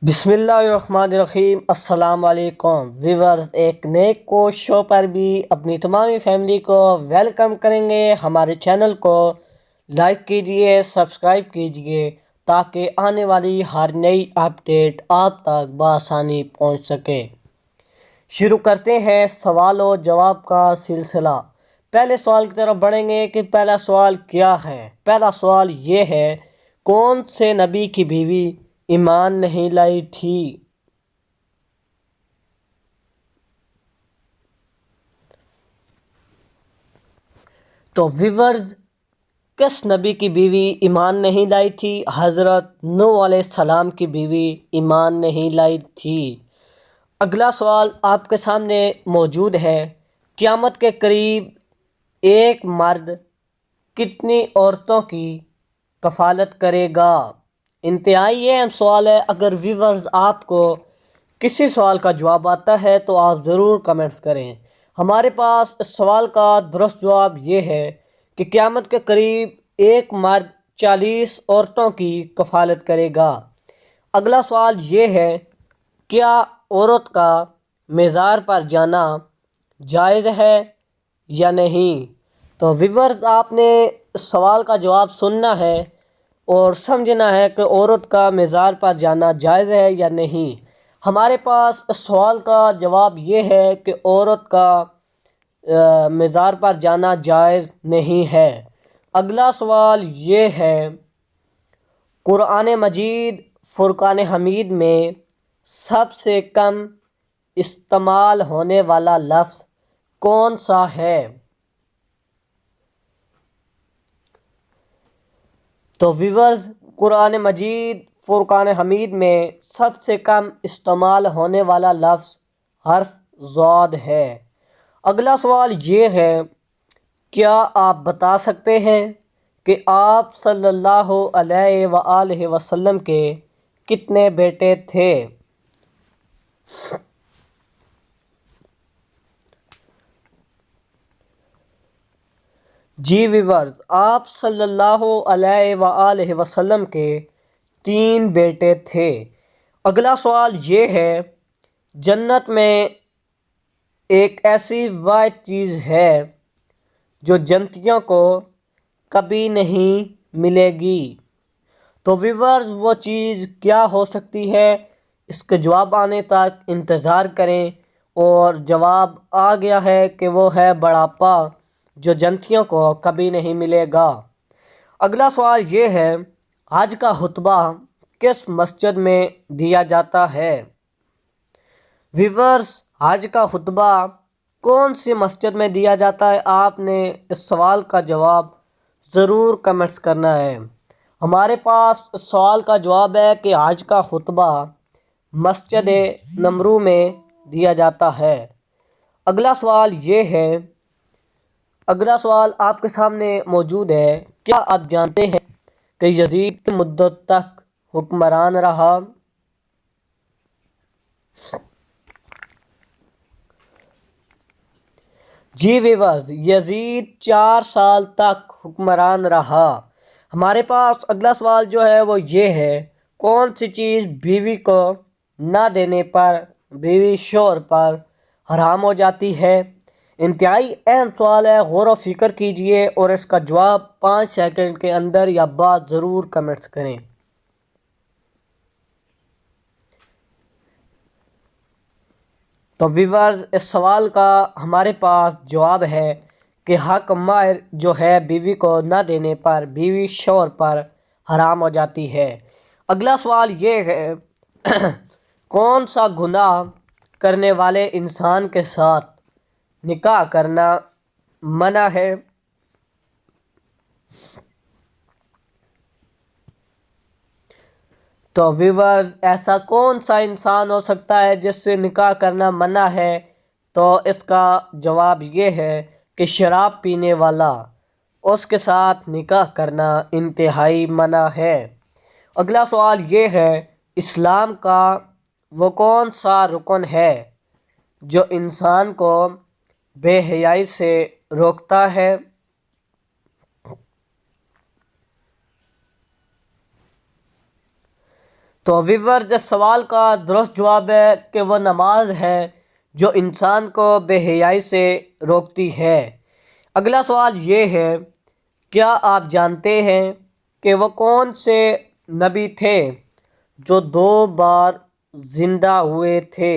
بسم اللہ الرحمن الرحیم۔ السلام علیکم ویورز، ایک نئے کوچ شو پر بھی اپنی تمامی فیملی کو ویلکم کریں گے۔ ہمارے چینل کو لائک کیجئے، سبسکرائب کیجئے تاکہ آنے والی ہر نئی اپڈیٹ آپ تک بآسانی پہنچ سکے۔ شروع کرتے ہیں سوال و جواب کا سلسلہ۔ پہلے سوال کی طرف بڑھیں گے کہ پہلا سوال کیا ہے۔ پہلا سوال یہ ہے، کون سے نبی کی بیوی ایمان نہیں لائی تھی؟ تو ویورز، کس نبی کی بیوی ایمان نہیں لائی تھی؟ حضرت نوح علیہ السلام کی بیوی ایمان نہیں لائی تھی۔ اگلا سوال آپ کے سامنے موجود ہے، قیامت کے قریب ایک مرد کتنی عورتوں کی کفالت کرے گا؟ انتہائی اہم سوال ہے۔ اگر ویورز آپ کو کسی سوال کا جواب آتا ہے تو آپ ضرور کمنٹس کریں۔ ہمارے پاس اس سوال کا درست جواب یہ ہے کہ قیامت کے قریب ایک مرد 40 عورتوں کی کفالت کرے گا۔ اگلا سوال یہ ہے، کیا عورت کا مزار پر جانا جائز ہے یا نہیں؟ تو ویورز، آپ نے اس سوال کا جواب سننا ہے اور سمجھنا ہے کہ عورت کا مزار پر جانا جائز ہے یا نہیں۔ ہمارے پاس اس سوال کا جواب یہ ہے کہ عورت کا مزار پر جانا جائز نہیں ہے۔ اگلا سوال یہ ہے، قرآن مجید فرقان حمید میں سب سے کم استعمال ہونے والا لفظ کون سا ہے؟ تو ویورز، قرآن مجید فرقان حمید میں سب سے کم استعمال ہونے والا لفظ حرف ضاد ہے۔ اگلا سوال یہ ہے، کیا آپ بتا سکتے ہیں کہ آپ صلی اللہ علیہ وآلہ وسلم کے کتنے بیٹے تھے؟ جی ویورز، آپ صلی اللہ علیہ وآلہ وسلم کے 3 بیٹے تھے۔ اگلا سوال یہ ہے، جنت میں ایک ایسی واحد چیز ہے جو جنتیوں کو کبھی نہیں ملے گی۔ تو ویورز، وہ چیز کیا ہو سکتی ہے؟ اس کے جواب آنے تک انتظار کریں، اور جواب آ گیا ہے کہ وہ ہے بڑھاپا، جو جنتیوں کو کبھی نہیں ملے گا۔ اگلا سوال یہ ہے، حج کا خطبہ کس مسجد میں دیا جاتا ہے؟ ویورز، حج کا خطبہ کون سی مسجد میں دیا جاتا ہے؟ آپ نے اس سوال کا جواب ضرور کمنٹس کرنا ہے۔ ہمارے پاس اس سوال کا جواب ہے کہ حج کا خطبہ مسجد نمرو میں دیا جاتا ہے۔ اگلا سوال یہ ہے، اگلا سوال آپ کے سامنے موجود ہے، کیا آپ جانتے ہیں کہ یزید کتنی مدت تک حکمران رہا؟ جی ویورز، یزید 4 سال تک حکمران رہا۔ ہمارے پاس اگلا سوال جو ہے وہ یہ ہے، کون سی چیز بیوی کو نہ دینے پر بیوی شوہر پر حرام ہو جاتی ہے؟ انتہائی اہم سوال ہے، غور و فکر کیجئے اور اس کا جواب 5 سیکنڈ کے اندر یا بعد ضرور کمنٹس کریں۔ تو ویورز، اس سوال کا ہمارے پاس جواب ہے کہ حق مہر جو ہے بیوی کو نہ دینے پر بیوی شوہر پر حرام ہو جاتی ہے۔ اگلا سوال یہ ہے، کون سا گناہ کرنے والے انسان کے ساتھ نکاح کرنا منع ہے؟ تو ویورز، ایسا کون سا انسان ہو سکتا ہے جس سے نکاح کرنا منع ہے؟ تو اس کا جواب یہ ہے کہ شراب پینے والا، اس کے ساتھ نکاح کرنا انتہائی منع ہے۔ اگلا سوال یہ ہے، اسلام کا وہ کون سا رکن ہے جو انسان کو بے حیائی سے روکتا ہے؟ تو ویورز اس سوال کا درست جواب ہے کہ وہ نماز ہے جو انسان کو بے حیائی سے روکتی ہے۔ اگلا سوال یہ ہے، کیا آپ جانتے ہیں کہ وہ کون سے نبی تھے جو 2 بار زندہ ہوئے تھے؟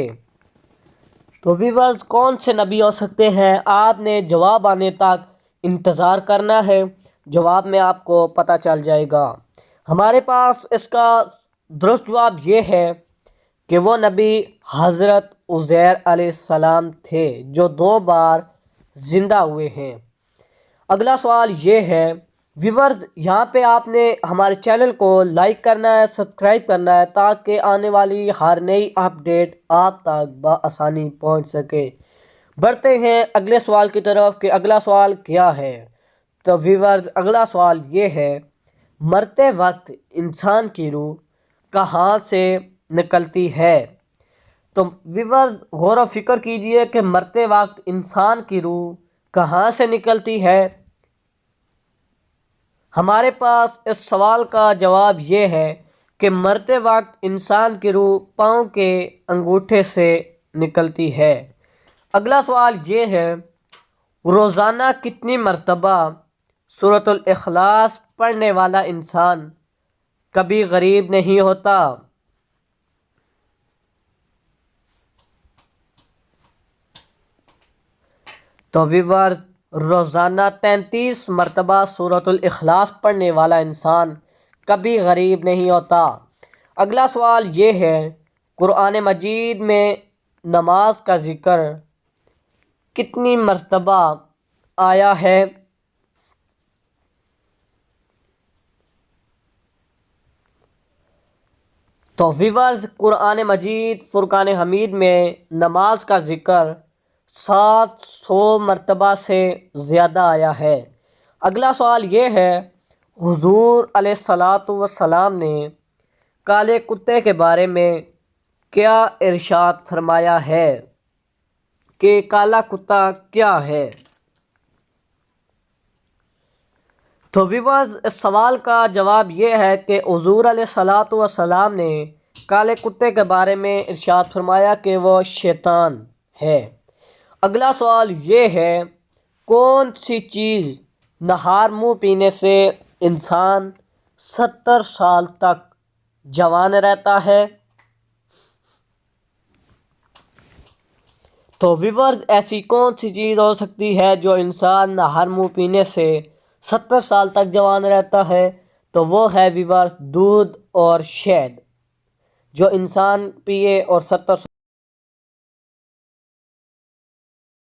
تو ویورز کون سے نبی ہو سکتے ہیں؟ آپ نے جواب آنے تک انتظار کرنا ہے، جواب میں آپ کو پتہ چل جائے گا۔ ہمارے پاس اس کا درست جواب یہ ہے کہ وہ نبی حضرت عزیر علیہ السلام تھے جو 2 بار زندہ ہوئے ہیں۔ اگلا سوال یہ ہے، ویورز یہاں پہ آپ نے ہمارے چینل کو لائک کرنا ہے، سبسکرائب کرنا ہے تاکہ آنے والی ہر نئی اپڈیٹ آپ تک بآسانی پہنچ سکے۔ بڑھتے ہیں اگلے سوال کی طرف کہ اگلا سوال کیا ہے۔ تو ویورز اگلا سوال یہ ہے، مرتے وقت انسان کی روح کہاں سے نکلتی ہے؟ تو ویورز غور و فکر کیجئے کہ مرتے وقت انسان کی روح کہاں سے نکلتی ہے۔ ہمارے پاس اس سوال کا جواب یہ ہے کہ مرتے وقت انسان کی روح پاؤں کے انگوٹھے سے نکلتی ہے۔ اگلا سوال یہ ہے، روزانہ کتنی مرتبہ سورۃ الاخلاص پڑھنے والا انسان کبھی غریب نہیں ہوتا؟ تو ویورز روزانہ 33 مرتبہ سورۃ الاخلاص پڑھنے والا انسان کبھی غریب نہیں ہوتا۔ اگلا سوال یہ ہے، قرآن مجید میں نماز کا ذکر کتنی مرتبہ آیا ہے؟ تو ویورز قرآن مجید فرقان حمید میں نماز کا ذکر 700 مرتبہ سے زیادہ آیا ہے۔ اگلا سوال یہ ہے، حضور علیہ الصلاۃ والسلام نے کالے کتے کے بارے میں کیا ارشاد فرمایا ہے کہ کالا کتا کیا ہے؟ تو ویورز اس سوال کا جواب یہ ہے کہ حضور علیہ الصلاۃ والسلام نے کالے کتے کے بارے میں ارشاد فرمایا کہ وہ شیطان ہے۔ اگلا سوال یہ ہے، کون سی چیز نہار منہ پینے سے انسان 70 سال تک جوان رہتا ہے؟ تو ویورز ایسی کون سی چیز ہو سکتی ہے جو انسان نہار منہ پینے سے 70 سال تک جوان رہتا ہے؟ تو وہ ہے ویورز دودھ اور شہد، جو انسان پیے اور 70